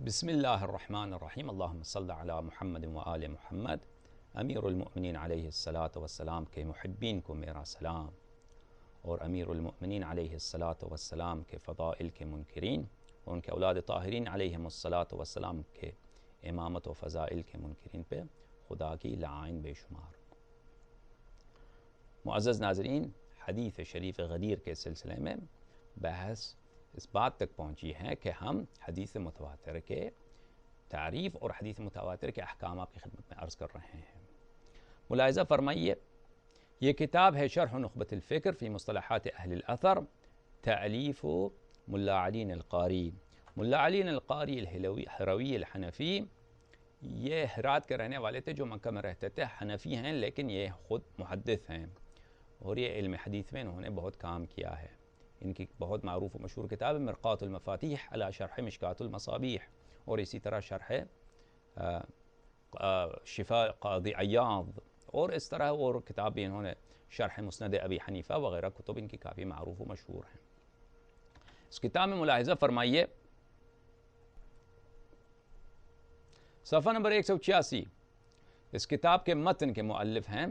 بسم الله الرحمن الرحیم اللہم صل علی محمد و آل محمد۔ امیر المؤمنین علیہ الصلاۃ والسلام کے محبین کو میرا سلام، اور امیر المؤمنین علیہ الصلاۃ والسلام کے فضائل کے منکرین اور ان کے اولاد طاہرین علیہم الصلاۃ والسلام کے امامت و فضائل کے منکرین پہ خدا کی لعائن بے شمار۔ معزز ناظرین، حدیث شریف غدیر کے سلسلے میں بحث اس بات تک پہنچی ہے کہ ہم حدیث متواتر کے تعریف اور حدیث متواتر کے احکام آپ کی خدمت میں عرض کر رہے ہیں۔ ملاحظہ فرمائیے، یہ کتاب ہے شرح نخبۃ الفکر فی مصطلحات اہل الاثر، تألیف ملا علی القاری۔ ملا علی القاری الہروی الحنفی، یہ ہرات کے رہنے والے تھے جو مکہ میں رہتے تھے، حنفی ہیں لیکن یہ خود محدث ہیں، اور یہ علم حدیث میں انہوں نے بہت کام کیا ہے۔ ان کی بہت معروف و مشہور کتاب ہے مرقات المفاتیح علی شرح مشکات المصابیح، اور اسی طرح شرح شفاء قاضی عیاض، اور اس طرح اور کتاب بھی انہوں نے شرح مسند ابی حنیفہ وغیرہ کتب ان کی کافی معروف و مشہور ہیں۔ اس کتاب میں ملاحظہ فرمائیے صفحہ نمبر 186، اس کتاب کے متن کے مؤلف ہیں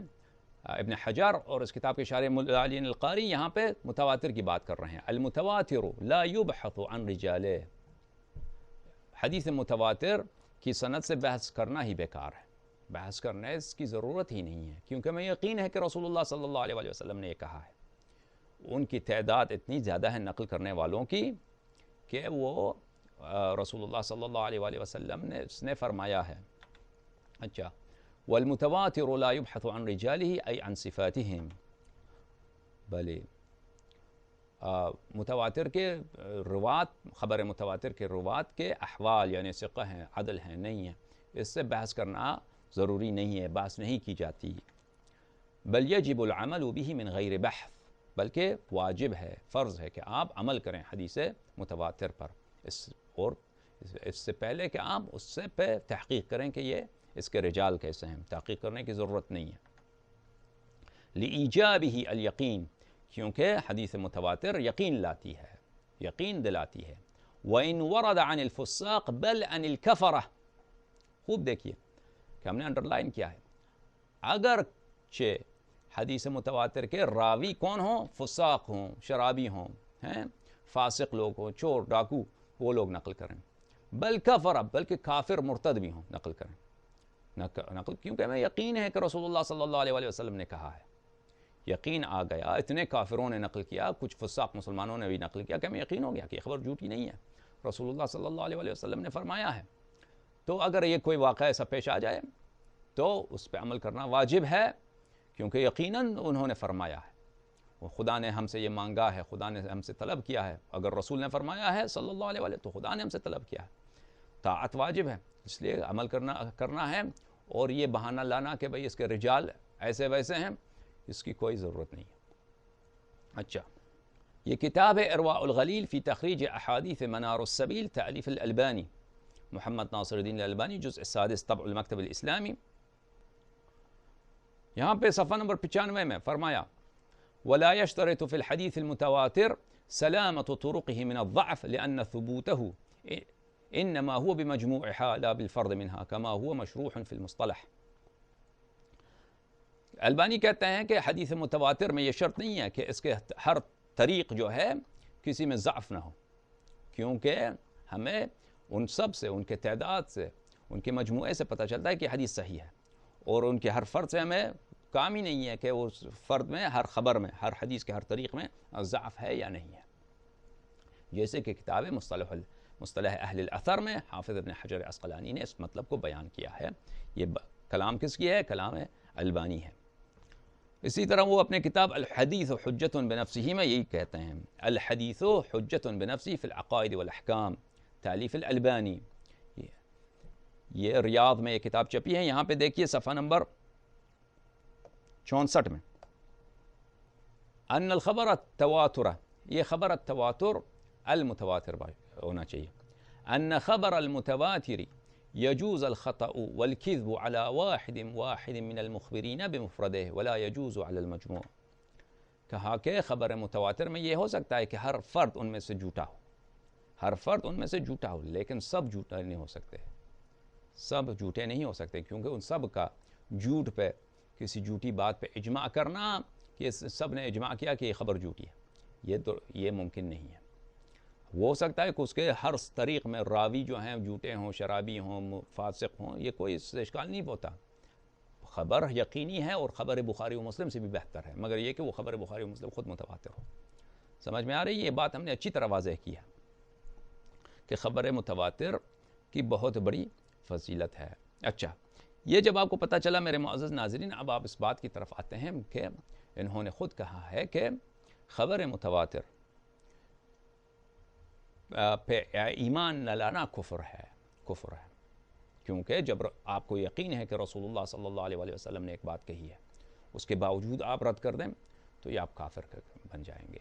ابن حجر، اور اس کتاب کے شارح ملا علی القاری یہاں پہ متواتر کی بات کر رہے ہیں۔ المتواتر لا يبحث عن رجاله، حدیث متواتر کی سند سے بحث کرنا ہی بیکار ہے، بحث کرنے اس کی ضرورت ہی نہیں ہے، کیونکہ ہمیں یقین ہے کہ رسول اللہ صلی اللہ علیہ وسلم نے یہ کہا ہے۔ ان کی تعداد اتنی زیادہ ہے نقل کرنے والوں کی کہ وہ رسول اللہ صلی اللہ علیہ وسلم نے فرمایا ہے۔ اچھا، والمتواتر لا يبحث عن رجاله أي عن صفاتهم، بلے متواتر کے روات، خبر متواتر کے روات کے احوال یعنی ثقہ ہیں، عدل ہیں، نہیں ہیں، اس سے بحث کرنا ضروری نہیں ہے، بحث نہیں کی جاتی۔ بل يجب العمل به من غیر بحث، بلکہ واجب ہے، فرض ہے کہ آپ عمل کریں حدیث متواتر پر، اور اس سے پہلے کہ آپ اس سے پہ تحقیق کریں کہ یہ اس کے رجال کیسے ہیں، تحقیق کرنے کی ضرورت نہیں ہے۔ لإیجابہ الیقین، کیونکہ حدیث متواتر یقین لاتی ہے، یقین دلاتی ہے۔ وإن ورد عن الفساق بل عن الكفرہ، خوب دیکھیے کہ ہم نے انڈرلائن کیا ہے، اگرچہ حدیث متواتر کے راوی کون ہوں؟ فساق ہوں، شرابی ہوں، فاسق لوگ ہوں، چور ڈاکو، وہ لوگ نقل کریں، بل کفرہ، بلکہ کافر مرتد بھی ہوں نقل کریں، کیونکہ ہمیں یقین ہے کہ رسول اللہ صلی اللہ علیہ وسلم نے کہا ہے، یقین آ گیا، اتنے کافروں نے نقل کیا، کچھ فساق مسلمانوں نے بھی نقل کیا کہ ہمیں یقین ہو گیا کہ یہ خبر جھوٹی نہیں ہے، رسول اللہ صلی اللہ علیہ وسلم نے فرمایا ہے۔ تو اگر یہ کوئی واقعہ ایسا پیش آ جائے تو اس پہ عمل کرنا واجب ہے، کیونکہ یقیناً انہوں نے فرمایا ہے، وہ خدا نے ہم سے یہ مانگا ہے، خدا نے ہم سے طلب کیا ہے، اگر رسول نے فرمایا ہے صلی اللہ علیہ وسلم تو خدا نے ہم سے طلب کیا ہے، طاعت واجب ہے، اس لیے عمل کرنا ہے، اور یہ بہانہ لانا کہ بھئی اس کے رجال ایسے ویسے ہیں، اس کی کوئی ضرورت نہیں ہے۔ اچھا، یہ کتاب ہے ارواء الغلیل فی تخریج احادیث منار السبیل، تألیف الالبانی، محمد ناصر الدین الالبانی، جزء السادس، طبع المکتب الاسلامی۔ یہاں پہ صفحہ نمبر 95 میں فرمایا ولا يشترط في الحديث المتواتر سلامة طرقه من الضعف لأن ثبوته انما هو بمجموعها لا بالفرد منها كما هو مشروح في المصطلح۔ البانی کہتے ہیں کہ حدیث متواتر میں یہ شرط نہیں ہے کہ اس کے ہر طریق جو ہے کسی میں ضعف نہ ہو، کیونکہ ہمیں ان سب سے، ان کے تعداد سے، ان کے مجموعے سے پتہ چلتا ہے کہ حدیث صحیح ہے، اور ان کے ہر فرد سے ہمیں کام ہی نہیں ہے کہ اس فرد میں، ہر خبر میں، ہر حدیث کے ہر طریق میں ضعف ہے یا نہیں ہے۔ جیسے کہ کتاب مصطلح اہل الاثر میں حافظ ابن حجر عسقلانی نے اس مطلب کو بیان کیا ہے۔ یہ کلام کس کی ہے؟ کلام البانی ہے۔ اسی طرح وہ اپنے کتاب الحدیث حجت بنفسہ میں یہی کہتے ہیں، الحدیث حجت بنفسہ فی العقائد والاحکام، تالیف الالبانی۔ یہ ریاض میں یہ کتاب چھپی ہے، یہاں پہ دیکھیے صفحہ نمبر 64 میں، ان الخبر التواتر، یہ خبر التواتر المتواتر ہونا چاہیے، ان خبر المتواتر يجوز الخطأ والكذب على واحد من المخبرين بمفرده ولا يجوز على المجموع۔ کہا کہ خبر متواتر میں یہ ہو سکتا ہے کہ ہر فرد ان میں سے جھوٹا ہو، ہر فرد ان میں سے جھوٹا ہو، لیکن سب جھوٹا نہیں ہو سکتے، سب جھوٹے نہیں ہو سکتے، کیونکہ ان سب کا جھوٹ پہ، کسی جھوٹی بات پہ اجماع کرنا کہ سب نے اجماع کیا کہ یہ خبر جھوٹی ہے، یہ ممکن نہیں ہے۔ وہ ہو سکتا ہے کہ اس کے ہر طریق میں راوی جو ہیں جھوٹے ہوں، شرابی ہوں، فاسق ہوں، یہ کوئی اس سے اشکال نہیں ہوتا، خبر یقینی ہے اور خبر بخاری و مسلم سے بھی بہتر ہے، مگر یہ کہ وہ خبر بخاری و مسلم خود متواتر ہو۔ سمجھ میں آ رہی ہے؟ یہ بات ہم نے اچھی طرح واضح کی ہے کہ خبر متواتر کی بہت بڑی فضیلت ہے۔ اچھا، یہ جب آپ کو پتہ چلا میرے معزز ناظرین، اب آپ اس بات کی طرف آتے ہیں کہ انہوں نے خود کہا ہے کہ خبر متواتر پہ ایمان نہ لانا کفر ہے، کفر ہے، کیونکہ جب آپ کو یقین ہے کہ رسول اللہ صلی اللہ علیہ وسلم نے ایک بات کہی ہے، اس کے باوجود آپ رد کر دیں تو یہ آپ کافر بن جائیں گے۔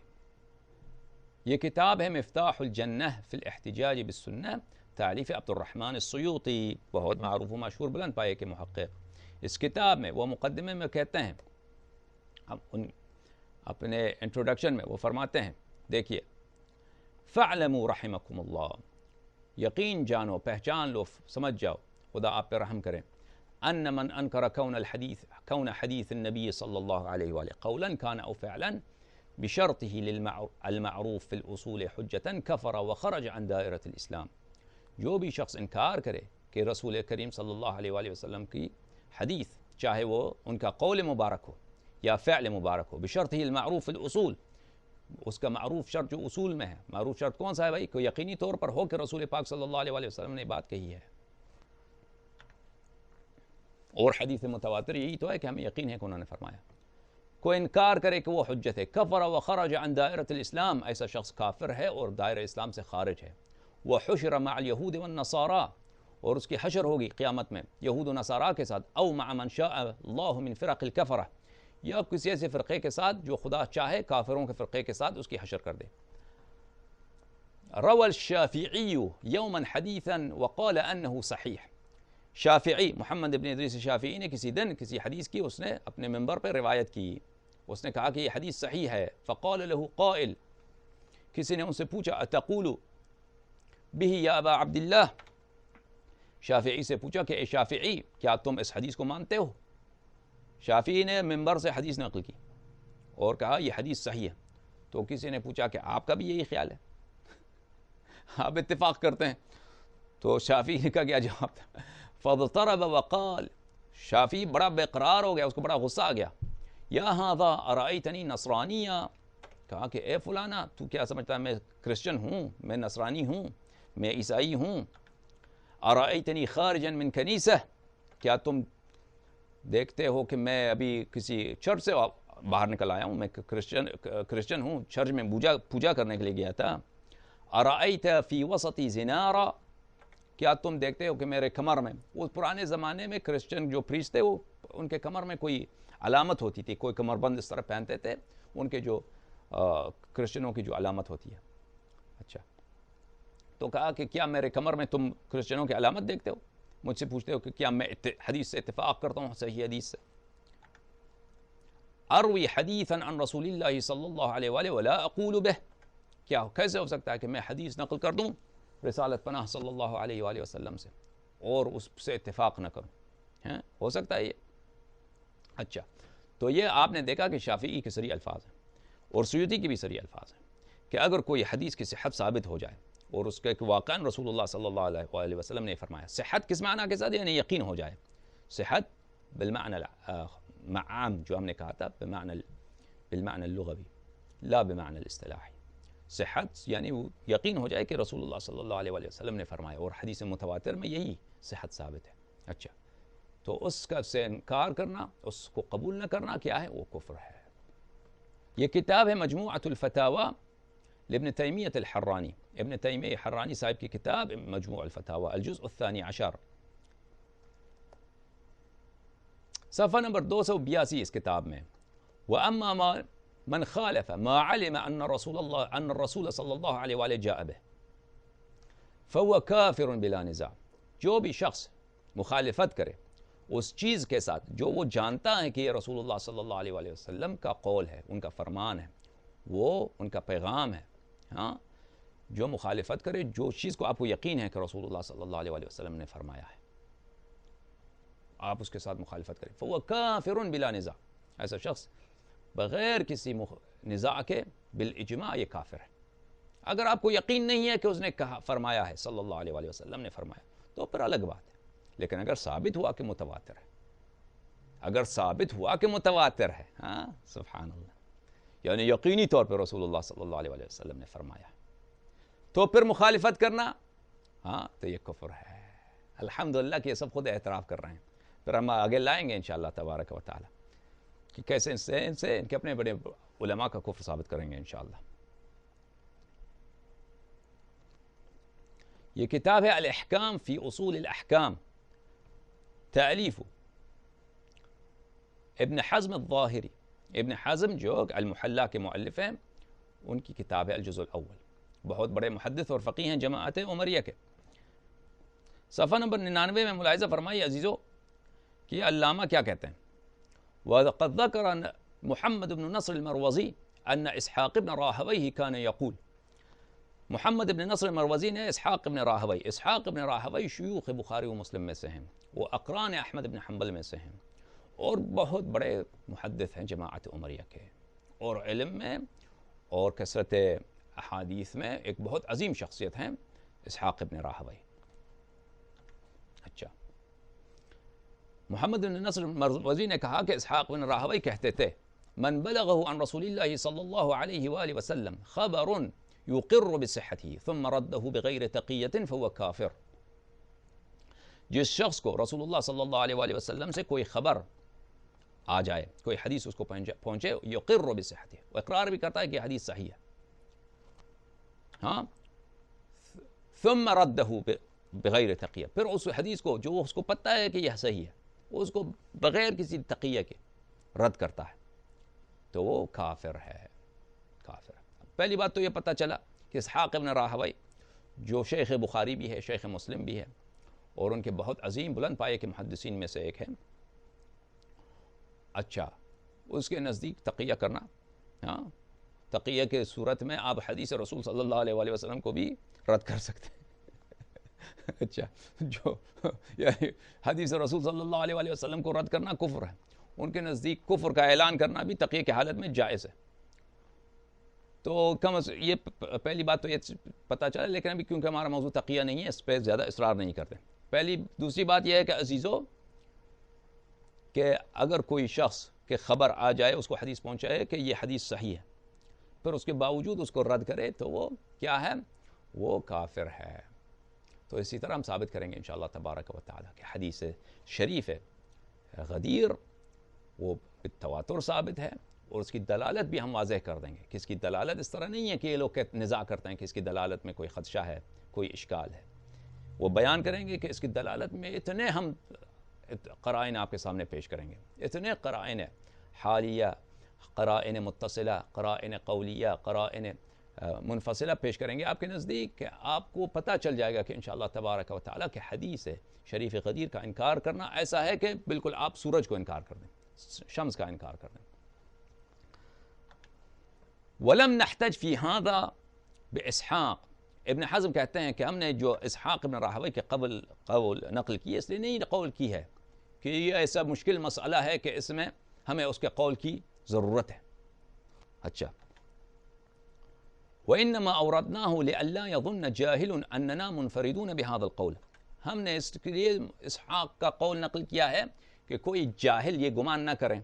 یہ کتاب ہے مفتاح الجنہ فی الاحتجاج بالسنہ، تالیف عبد الرحمن السیوطی، بہت معروف و مشہور بلند پائے کے محقق۔ اس کتاب میں وہ مقدمے میں کہتے ہیں، اپنے انٹروڈکشن میں وہ فرماتے ہیں، دیکھیے، فَاعْلَمُوا رحمکم اللہ، یقین جانو، پہچان لو، سمجھ جاؤ، خدا آپ پہ رحم کرے، ان من انکر کون حدیث النبی صلی اللہ علیہ وآلہ قولا کان او فعلا بشرطه المعروف في الاصول حجتا کفر وخرج عن دائرة الاسلام۔ جو بھی شخص انکار کرے کہ رسول کریم صلی اللہ علیہ وآلہ وسلم کی حدیث، چاہے وہ ان کا قول مبارک ہو یا فعل مبارک ہو، بشرطه المعروف في الاصول، اس کا معروف شرط جو اصول میں ہے، معروف شرط کون سا ہے بھائی؟ کہ یقینی طور پر ہو کہ رسول پاک صلی اللہ علیہ وآلہ وسلم نے بات کہی ہے، اور حدیث متواتر یہی تو ہے کہ ہمیں یقین ہے کہ انہوں نے فرمایا۔ کوئی انکار کرے کہ وہ حجت ہے، کفر وخرج عن دائرۃ الاسلام، ایسا شخص کافر ہے اور دائرہ اسلام سے خارج ہے۔ وحشر مع اليہود والنصارى، اور اس کی حشر ہوگی قیامت میں یہود و نصارہ کے ساتھ، او مع من شاء اللہ من فرق الکفرہ، یا کسی ایسے فرقے کے ساتھ جو خدا چاہے کافروں کے فرقے کے ساتھ اس کی حشر کر دے۔ روى الشافعی یوما حدیثا وقال انه صحیح، شافعی محمد ابن ادریس شافعی نے کسی دن کسی حدیث کی، اس نے اپنے منبر پہ روایت کی، اس نے کہا کہ یہ حدیث صحیح ہے۔ فقال له قائل، کسی نے ان سے پوچھا، اتقول به یا ابا عبداللہ، شافعی سے پوچھا کہ اے شافعی، کیا تم اس حدیث کو مانتے ہو؟ شافعی نے منبر سے حدیث نقل کی اور کہا یہ حدیث صحیح ہے۔ تو کسی نے پوچھا کہ آپ کا بھی یہی خیال ہے، آپ اتفاق کرتے ہیں؟ تو شافعی کا کیا جواب تھا؟ فاضطرب وقال، شافعی بڑا بے قرار ہو گیا، اس کو بڑا غصہ آ گیا، یا ھذا ارأیتنی نصرانیا، کہا کہ اے فلانا، تو کیا سمجھتا ہے میں کرسچن ہوں، میں نصرانی ہوں، میں عیسائی ہوں؟ ارأیتنی خارجا من کنیسہ، کیا تم دیکھتے ہو کہ میں ابھی کسی چرچ سے باہر نکل آیا ہوں، میں کرسچن ہوں، چرچ میں پوجا کرنے کے لیے گیا تھا۔ ارأیت فی وسطی زنارا، کیا تم دیکھتے ہو کہ میرے کمر میں، وہ پرانے زمانے میں کرسچن جو پریسٹ تھے وہ ان کے کمر میں کوئی علامت ہوتی تھی، کوئی کمر بند اس طرح پہنتے تھے، ان کے جو کرسچنوں کی جو علامت ہوتی ہے۔ اچھا، تو کہا کہ کیا میرے کمر میں تم کرسچنوں کی علامت دیکھتے ہو؟ مجھ سے پوچھتے ہو کہ کیا میں حدیث سے اتفاق کرتا ہوں، صحیح حدیث سے؟ اروی حدیثا عن رسول اللہ صلی اللہ علیہ وآلہ ولا اقول بہ، کیا کیسے ہو سکتا ہے کہ میں حدیث نقل کر دوں رسالت پناہ صلی اللہ علیہ وآلہ وسلم سے اور اس سے اتفاق نہ کروں؟ ہو سکتا ہے یہ؟ اچھا، تو یہ آپ نے دیکھا کہ شافعی کے صریح الفاظ ہیں اور سیوطی کی بھی صریح الفاظ ہیں کہ اگر کوئی حدیث کی صحت ثابت ہو جائے اور اس کے واقعاً رسول اللہ صلی اللہ علیہ وآلہ وسلم نے فرمایا، صحت کس معنی کے ساتھ؟ یعنی یقین ہو جائے، صحت بالمعنی عام جو ہم نے کہا تھا، بالمعنی اللغوی لا بمعنی الاصطلاحی، صحت یعنی وہ یقین ہو جائے کہ رسول اللہ صلی اللہ علیہ وآلہ وسلم نے فرمایا، اور حدیث متواتر میں یہی صحت ثابت ہے۔ اچھا، تو اس کا سے انکار کرنا، اس کو قبول نہ کرنا کیا ہے؟ وہ کفر ہے۔ یہ کتاب ہے مجموعۃ الفتاوی لابن تیمیہ الحرانی، ابن تیمیہ حرانی صاحب کی کتاب مجموع الفتاوی، الجزء الثانی عشر، صفحہ نمبر 282 اس کتاب میں۔ وَأَمَّا من خالف ما علم ان الرسول صلی اللہ علیہ وآلہ جاء به فهو کافر بلا نزاع، جو بھی شخص مخالفت کرے اس چیز کے ساتھ جو وہ جانتا ہے کہ یہ رسول اللہ صلی اللہ علیہ وآلہ وسلم کا قول ہے، ان کا فرمان ہے، وہ ان کا پیغام ہے، ہاں، جو مخالفت کرے جو چیز کو آپ کو یقین ہے کہ رسول اللہ صلی اللہ علیہ وسلم نے فرمایا ہے، آپ اس کے ساتھ مخالفت کریں، فَهُوَ كَافِرٌ بِلَا نِزَاعٍ، ایسا شخص بغیر کسی نزاع کے بالاجماع یہ کافر ہے۔ اگر آپ کو یقین نہیں ہے کہ اس نے کہا فرمایا ہے، صلی اللہ علیہ وسلم نے فرمایا، تو پھر الگ بات ہے۔ لیکن اگر ثابت ہوا کہ متواتر ہے، اگر ثابت ہوا کہ متواتر ہے، ہاں سبحان اللہ، یعنی یقینی طور پر رسول اللہ صلی اللہ علیہ وسلم نے فرمایا، تو پھر مخالفت کرنا، ہاں تو یہ کفر ہے۔ الحمدللہ کہ یہ سب خود اعتراف کر رہے ہیں، پھر ہم آگے لائیں گے انشاءاللہ تبارک و تعالی کہ کیسے ان سے ان کے اپنے بڑے علماء کا کفر ثابت کریں گے انشاءاللہ۔ یہ کتاب ہے الاحکام فی اصول الاحکام، تالیف ابن حزم الظاہری، ابن حزم جو المحلہ کے مؤلف ہیں، ان کی کتاب ہے الجزء الاول، بہت بڑے محدث اور فقیہ ہیں جماعت عمریہ کے۔ صفحہ نمبر 99 میں ملاحظہ فرمائیے عزیزو کہ علامہ کیا کہتے ہیں، وَقَدْ ذَكَرَ محمد بن نصر المروزی ان اسحاق بن راہویہ کان یقول، محمد بن نصر المروزی نے اسحاق بن راہوی، اسحاق بن راہوی شیوخ بخاری و مسلم میں سے ہیں، وہ اقران احمد بن حنبل میں سے ہیں، اور بہت بڑے محدث ہیں جماعت عمریہ کے، اور علم میں اور کثرت احادیث میں ایک بہت عظیم شخصیت ہیں اسحاق بن راہوی۔ اچھا، محمد بن نصر المروزی نے کہا کہ اسحاق بن راہوی کہتے تھے، من بلغه عن رسول اللہ صلی اللہ علیہ وآلہ وسلم خبر یقر بصحته ثم رده بغیر تقیت فهو کافر۔ جس شخص کو رسول اللہ صلی اللہ علیہ وآلہ وسلم سے کوئی خبر آ جائے، کوئی حدیث اس کو پہنچے، یقر بصحته، وہ اقرار بھی کرتا ہے کہ حدیث صحیح ہے، ہاں، ثم رده بغیر تقیہ، پھر اس حدیث کو جو اس کو پتہ ہے کہ یہ صحیح ہے، وہ اس کو بغیر کسی تقیہ کے رد کرتا ہے، تو وہ کافر ہے، کافر ہے۔ پہلی بات تو یہ پتہ چلا کہ اسحاق بن راہوی جو شیخ بخاری بھی ہے، شیخ مسلم بھی ہے، اور ان کے بہت عظیم بلند پائے کے محدثین میں سے ایک ہے۔ اچھا، اس کے نزدیک تقیہ کرنا، ہاں، تقیہ کے صورت میں آپ حدیث رسول صلی اللہ علیہ وآلہ وسلم کو بھی رد کر سکتے ہیں۔ اچھا، جو یعنی حدیث رسول صلی اللہ علیہ وآلہ وسلم کو رد کرنا کفر ہے، ان کے نزدیک کفر کا اعلان کرنا بھی تقیہ کی حالت میں جائز ہے۔ تو کم از یہ پہلی بات تو یہ پتہ چلا، لیکن ابھی کیونکہ ہمارا موضوع تقیہ نہیں ہے، اس پہ زیادہ اصرار نہیں کرتے۔ دوسری بات یہ ہے کہ عزیزو کہ اگر کوئی شخص کے خبر آ جائے، اس کو حدیث پہنچائے کہ یہ حدیث صحیح ہے، پھر اس کے باوجود اس کو رد کرے، تو وہ کیا ہے؟ وہ کافر ہے۔ تو اسی طرح ہم ثابت کریں گے انشاءاللہ تبارک و تعالیٰ کہ حدیث شریف ہے غدیر وہ بالتواتر ثابت ہے، اور اس کی دلالت بھی ہم واضح کر دیں گے کہ اس کی دلالت اس طرح نہیں ہے کہ یہ لوگ نزاع کرتے ہیں کہ اس کی دلالت میں کوئی خدشہ ہے، کوئی اشکال ہے، وہ بیان کریں گے کہ اس کی دلالت میں اتنے ہم قرائن آپ کے سامنے پیش کریں گے، اتنے قرائن حالیہ، قرائن متصلہ، قرائن قولیہ، قرائن منفصلہ پیش کریں گے آپ کے نزدیک، کہ آپ کو پتہ چل جائے گا کہ انشاءاللہ تبارک و تعالیٰ کہ حدیث شریف غدیر کا انکار کرنا ایسا ہے کہ بالکل آپ سورج کو انکار کر دیں، شمس کا انکار کر دیں۔ وَلَمْ نَحْتَجْ فِي هَذَا بِإِسْحَاقِ، ابن حزم کہتے ہیں کہ ہم نے جو اسحاق بن راہوی کے قول نقل کی، اس لیے نہیں قول کی ہے کہ یہ ایسا مشکل مسئلہ ہے کہ اس میں ہمیں اس کے قول کی ضرورت ہے۔ اچھا، وَإِنَّمَا أَوْرَدْنَاهُ لِأَلَّا يَظُنَّ جَاهِلٌ أَنَّنَا مُنْفَرِدُونَ بِهَذَا الْقَوْلِ، ہم نے اس کے لیے اسحاق کا قول نقل کیا ہے کہ کوئی جاہل یہ گمان نہ کریں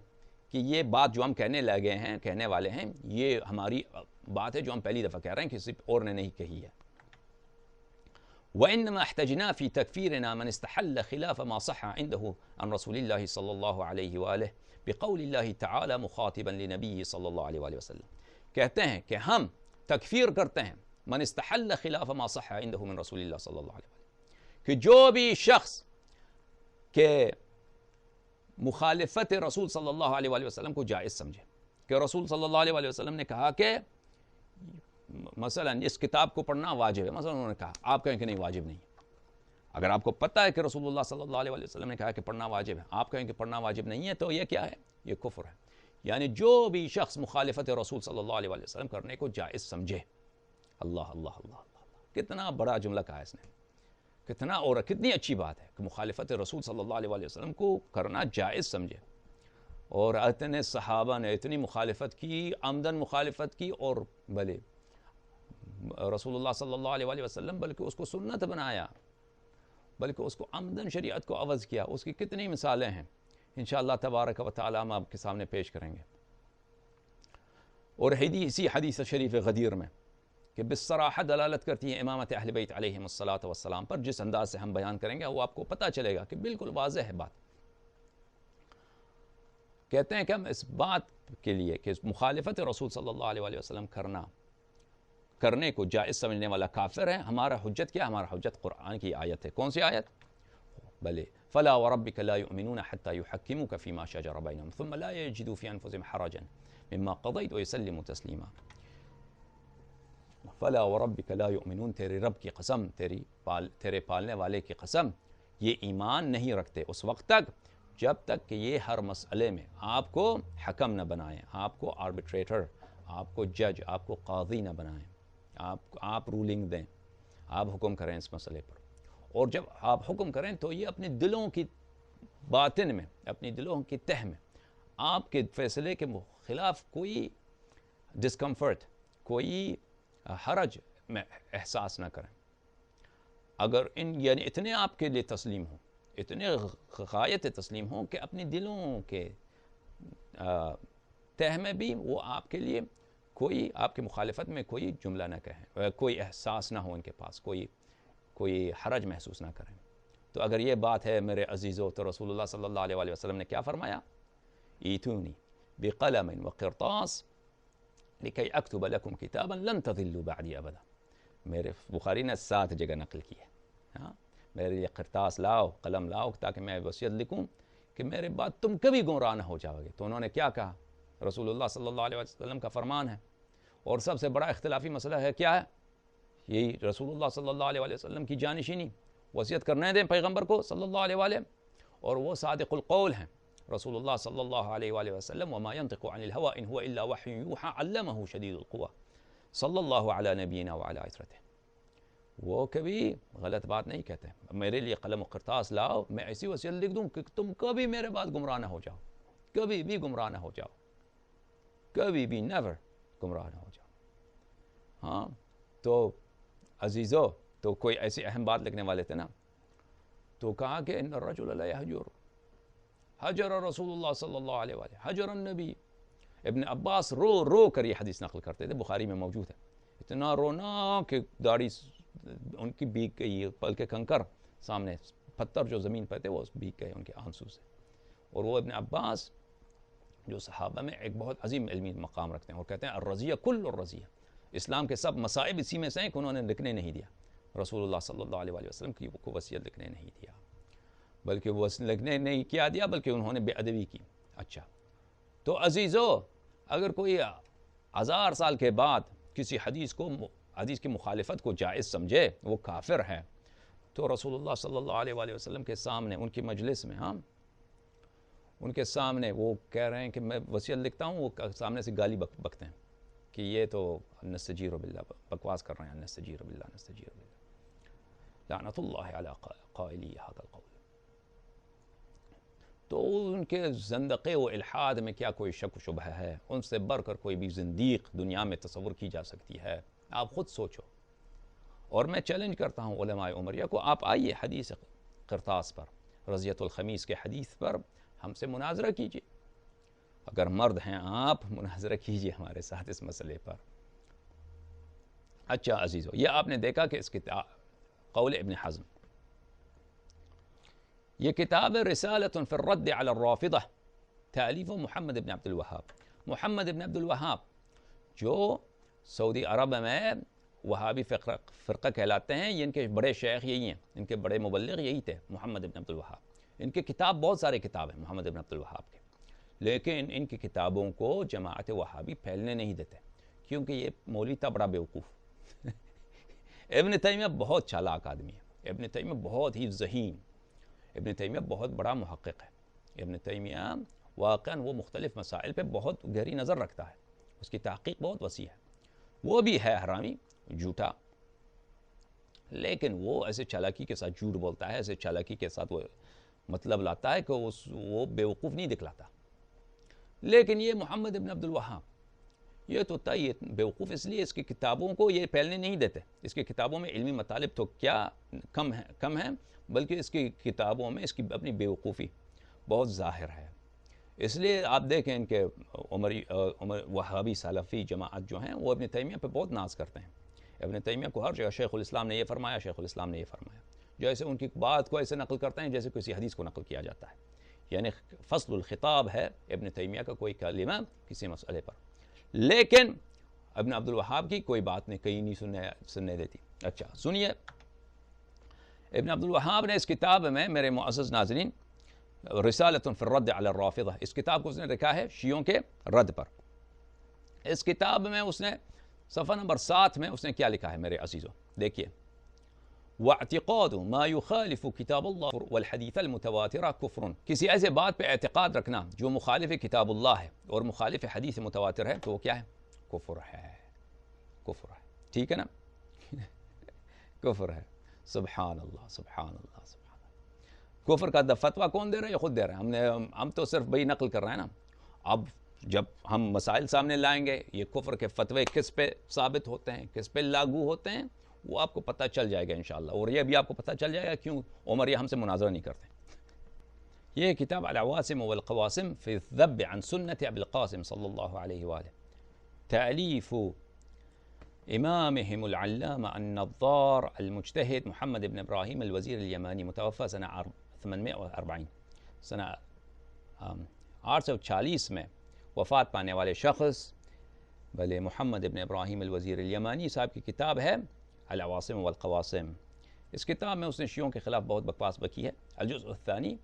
کہ یہ بات جو ہم کہنے لگے ہیں، کہنے والے ہیں، یہ ہماری بات ہے جو ہم پہلی دفعہ کہہ رہے ہیں، کسی اور نے نہیں کہی ہے۔ وَإِنَّمَا احْتَجْنَا فِي تَكْفِيرِنَا مَنِ اسْتَحَلَّ خِلَافَ مَا صَحَّ عِنْدَهُ عن رسول اللہ صلی اللہ علیہ وآلہ بقول اللہ تعالی مخاطبا لنبی صلی اللہ علیہ وآلہ وسلم، کہتے ہیں کہ ہم تکفیر کرتے ہیں من استحل خلاف ما صح عنده من رسول اللہ صلی اللہ علیہ وسلم، کہ جو بھی شخص کے مخالفت رسول صلی اللہ علیہ وآلہ وسلم کو جائز سمجھے، کہ رسول صلی اللہ علیہ وآلہ وسلم نے کہا کہ مثلا اس کتاب کو پڑھنا واجب ہے، مثلا انہوں نے کہا، آپ کہیں کہ نہیں واجب نہیں، اگر آپ کو پتہ ہے کہ رسول اللہ صلی اللہ علیہ وسلم نے کہا کہ پڑھنا واجب ہے، آپ کہیں کہ پڑھنا واجب نہیں ہے، تو یہ کیا ہے؟ یہ کفر ہے۔ یعنی جو بھی شخص مخالفت رسول صلی اللہ علیہ وسلم کرنے کو جائز سمجھے، اللہ اللہ اللہ اللہ، کتنا بڑا جملہ کہا اس نے، کتنا، اور کتنی اچھی بات ہے کہ مخالفت رسول صلی اللہ علیہ وآلہ وسلم کو کرنا جائز سمجھے. اور اتنے صحابہ نے اتنی مخالفت کی، عمدن مخالفت کی، اور بھلے رسول اللہ صلی اللہ علیہ وآلہ وسلم بلکہ اس کو سنت بنایا، بلکہ اس کو عمدن شریعت کو عوض کیا. اس کی کتنی مثالیں ہیں انشاءاللہ تبارک و تعالی ہم آپ کے سامنے پیش کریں گے. اور اسی حدیث شریف غدیر میں کہ بالصراحہ دلالت کرتی ہے امامت اہل بیت علیہم الصلاۃ والسلام پر. جس انداز سے ہم بیان کریں گے وہ آپ کو پتہ چلے گا کہ بالکل واضح ہے بات. کہتے ہیں کہ ہم اس بات کے لیے کہ مخالفت رسول صلی اللہ علیہ وآلہ وسلم کرنے کو جائز سمجھنے والا کافر ہے. ہمارا حجت کیا؟ ہمارا حجت قرآن کی آیت ہے. کون سی آیت؟ بلے فلا وربك لا يؤمنون حتى يحكموك فيما شجر بينهم ثم لا يجدوا في انفسهم حرجا مما قضيت ويسلموا تسلیما. فلا وربك لا يؤمنون، تیرے رب کی قسم، تیرے پالنے والے کی قسم، یہ ایمان نہیں رکھتے اس وقت تک جب تک کہ یہ ہر مسئلے میں آپ کو حکم نہ بنائیں، آپ کو آربیٹریٹر، آپ کو جج، آپ کو قاضی نہ بنائیں، آپ رولنگ دیں، آپ حکم کریں اس مسئلے پر. اور جب آپ حکم کریں تو یہ اپنے دلوں کی باطن میں، اپنی دلوں کی تہ میں آپ کے فیصلے کے خلاف کوئی ڈسکمفرٹ، کوئی حرج میں احساس نہ کریں. اگر یعنی اتنے آپ کے لیے تسلیم ہوں، اتنے غایت تسلیم ہوں کہ اپنی دلوں کے تہ میں بھی وہ آپ کے لیے کوئی، آپ کی مخالفت میں کوئی جملہ نہ کہیں، کوئی احساس نہ ہو ان کے پاس، کوئی حرج محسوس نہ کریں. تو اگر یہ بات ہے میرے عزیزو، تو رسول اللہ صلی اللہ علیہ وآلہ وسلم نے کیا فرمایا؟ ایتونی بقلم وقرطاس لکی اکتب لکم کتابا لن تضلوا بعدی ابدا. میرے بخاری نے 7 جگہ نقل کی ہے. ہاں، میرے لیے قرطاس لاؤ، قلم لاؤ، تاکہ میں وصیت لکھوں کہ میرے بعد تم کبھی گمراہ نہ ہو جاؤ گے. تو انہوں نے کیا کہا؟ رسول اللہ صلی اللہ علیہ وسلم کا فرمان ہے. اور سب سے بڑا اختلافی مسئلہ ہے کیا ہے؟ یہی رسول اللہ صلی اللہ علیہ وسلم کی جانشینی، وصیت کرنے دیں پیغمبر کو صلی اللہ علیہ وآلہ. اور وہ صادق القول ہیں رسول اللہ صلی اللہ علیہ وآلہ وسلم. وما ينطق عن الهوى ان هو الا وحی یوحى علمه شدید القوى صلی اللہ علی نبینا وعلی عترتہ. وہ کبھی غلط بات نہیں کہتے. میرے لیے قلم و کرتاس لاؤ، میں ایسی وصیت لکھ دوں کہ تم کبھی میرے بعد گمراہ نہ ہو جاؤ، کبھی بھی گمراہ نہ ہو جاؤ، کبھی بھی نیور گمراہ نہ ہو جاؤ. ہاں تو عزیزو، تو کوئی ایسی اہم بات لکھنے والے تھے نا، تو کہا کہ ان الرجل لا يهجر حجر رسول اللہ صلی اللہ علیہ وآلہ حجر النبی. ابن عباس رو رو کر یہ حدیث نقل کرتے تھے، بخاری میں موجود ہے. اتنا رونا کہ داڑھی ان کی بھیگ گئی، بلکہ کنکر سامنے پتھر جو زمین پہ تھے وہ بھیگ گئے ان کے آنسو سے. اور وہ ابن عباس جو صحابہ میں ایک بہت عظیم علمی مقام رکھتے ہیں، اور کہتے ہیں الرضیہ کل الرضیہ، اسلام کے سب مصائب اسی میں سے ہیں کہ انہوں نے لکھنے نہیں دیا. رسول اللہ صلی اللہ علیہ وسلم کی کو وصیت لکھنے نہیں دیا، بلکہ وہ لکھنے نہیں کیا دیا، بلکہ انہوں نے بے ادبی کی. اچھا تو عزیزو، اگر کوئی 1000 سال کے بعد کسی حدیث کی مخالفت کو جائز سمجھے، وہ کافر ہے. تو رسول اللہ صلی اللہ علیہ وآلہ وسلم کے سامنے، ان کی مجلس میں، ہاں ان کے سامنے وہ کہہ رہے ہیں کہ میں وصیت لکھتا ہوں، وہ سامنے سے گالی بکتے ہیں کہ یہ تو نستجیر باللہ، بکواس کر رہے ہیں، نستجیر باللہ نستجیر باللہ، لعنت اللہ علی قائلی ھذا القول. تو ان کے زندقے و الحاد میں کیا کوئی شک و شبہ ہے؟ ان سے بڑھ کر کوئی بھی زندیق دنیا میں تصور کی جا سکتی ہے؟ آپ خود سوچو. اور میں چیلنج کرتا ہوں علماء عمریہ کو، آپ آئیے حدیث قرطاس پر، رضیۃ الخمیس کے حدیث پر ہم سے مناظرہ کیجیے. اگر مرد ہیں آپ، مناظرہ کیجیے ہمارے ساتھ اس مسئلے پر. اچھا عزیزو، یہ آپ نے دیکھا کہ اس کتاب قول ابن حزم، یہ کتاب رسالۃ فی الرد علی الرافضہ، تالیف محمد بن عبد الوہاب. محمد بن عبد الوہاب جو سعودی عرب میں وہابی فرقہ کہلاتے ہیں، یہ ان کے بڑے شیخ یہی ہیں، ان کے بڑے مبلغ یہی تھے، محمد بن عبد الوہاب. ان کے کتاب بہت سارے کتاب ہیں محمد بن عبد الوہاب کے، لیکن ان کی کتابوں کو جماعت وہابی پھیلنے نہیں دیتے، کیونکہ یہ مولوی تھا بڑا بیوقوف. ابن تیمیہ بہت چالاک آدمی ہے، ابن تیمیہ بہت ہی ذہین، ابن تیمیہ بہت بڑا محقق ہے. ابن تیمیہ واقعاً وہ مختلف مسائل پہ بہت گہری نظر رکھتا ہے، اس کی تحقیق بہت وسیع ہے. وہ بھی ہے حرامی، جھوٹا، لیکن وہ ایسے چالاکی کے ساتھ جھوٹ بولتا ہے، ایسے چالاکی کے ساتھ وہ مطلب لاتا ہے کہ وہ بیوقوف نہیں دکھلاتا. لیکن یہ محمد ابن عبد الوہاب یہ تو یہ بیوقوف اس لیے اس کی کتابوں کو یہ پھیلنے نہیں دیتے. اس کی کتابوں میں علمی مطالب تو کیا کم ہیں، بلکہ اس کی کتابوں میں اس کی اپنی بیوقوفی بہت ظاہر ہے. اس لیے آپ دیکھیں ان کے عمر وہابی سلفی جماعت جو ہیں وہ ابن تیمیہ پہ بہت ناز کرتے ہیں. ابن تیمیہ کو ہر جگہ شیخ الاسلام نے یہ فرمایا، شیخ الاسلام نے یہ فرمایا، جیسے ان کی بات کو ایسے نقل کرتے ہیں جیسے کسی حدیث کو نقل کیا جاتا ہے. یعنی فصل الخطاب ہے ابن تیمیہ کا کوئی کلمہ کسی مسئلے پر، لیکن ابن عبد الوہاب کی کوئی بات نہیں کہیں نہیں سننے دیتی. اچھا سنیے، ابن عبد الوہاب نے اس کتاب میں میرے معزز ناظرین رسالۃ فی الرد علی الرافضہ، اس کتاب کو اس نے لکھا ہے شیعوں کے رد پر. اس کتاب میں اس نے صفحہ نمبر 7 میں اس نے کیا لکھا ہے میرے عزیزوں، دیکھیے، واعتقاد ما يخالف کتاب اللہ والحدیث المتواتر کفر، کسی ایسے بات پہ اعتقاد رکھنا جو مخالف کتاب اللہ ہے اور مخالف حدیث متواتر ہے تو وہ کیا ہے؟ کفر ہے. کفر ہے، ٹھیک ہے نا؟ کفر ہے. سبحان اللہ سبحان اللہ سبحان اللہ. کفر کا فتویٰ کون دے رہا ہے؟ یہ خود دے رہا ہے. ہم تو صرف بھائی نقل کر رہے ہیں نا. اب جب ہم مسائل سامنے لائیں گے یہ کفر کے فتوے کس پہ ثابت ہوتے ہیں، کس پہ لاگو ہوتے ہیں، وہ آپ کو پتہ چل جائے گا انشاءاللہ. اور یہ بھی آپ کو پتہ چل جائے گا کیوں عمر یہ ہم سے مناظرہ نہیں کرتے. یہ کتاب العواسم والقواسم فی الذب عن سنت ابی القاسم صلی اللہ علیہ وآلہ، تألیف امامهم العلامہ النظار المجتہد محمد بن ابراہیم الوزیر الیمانی، متوفى سنہ 840، سنہ 840 میں وفات پانے والے شخص بھلے محمد ابن ابراہیم الوزیر الیمانی صاحب کی کتاب ہے العواسم والقواسم. اس کتاب میں اس نے شیعوں کے خلاف بہت بکواس بکی ہے. الجزء الثانی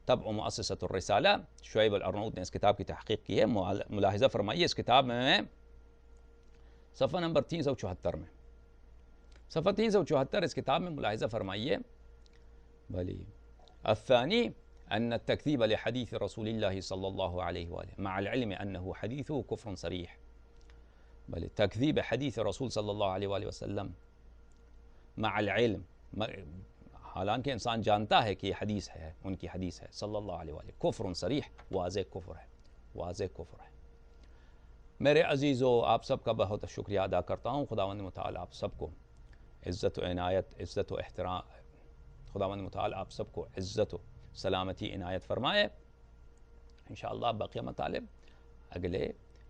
طبع مؤسسۃ الرسالہ، شعیب الارناؤوط نے اس کتاب کی تحقیق کی ہے. ملاحظہ فرمائیے اس کتاب میں صفحہ نمبر 374 میں، صفحہ 374 اس کتاب میں ملاحظہ فرمائیے. بھلی الثانی ان التکذیب لحدیث رسول اللہ صلی اللہ علیہ وآلہ مع العلم انه حدیثه کفر صریح. بھلی تکذیب حدیث رسول صلی اللہ علیہ وآلہ وسلم مع العلم، حالانکہ انسان جانتا ہے کہ یہ حدیث ہے، ان کی حدیث ہے صلی اللہ علیہ وآلہ، کفر صریح، واضح کفر ہے، واضح کفر ہے. میرے عزیزو آپ سب کا بہت شکریہ ادا کرتا ہوں. خداوند متعال آپ سب کو عزت و عنایت، عزت و احترام، خداوند متعال آپ سب کو عزت و سلامتی عنایت فرمائے. انشاءاللہ بقیہ مطالب اگلے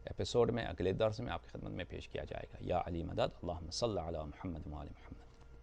ایپیسوڈ میں، اگلے درس میں آپ کی خدمت میں پیش کیا جائے گا. یا علی مدد. اللہم صلی علی محمد و آل محمد.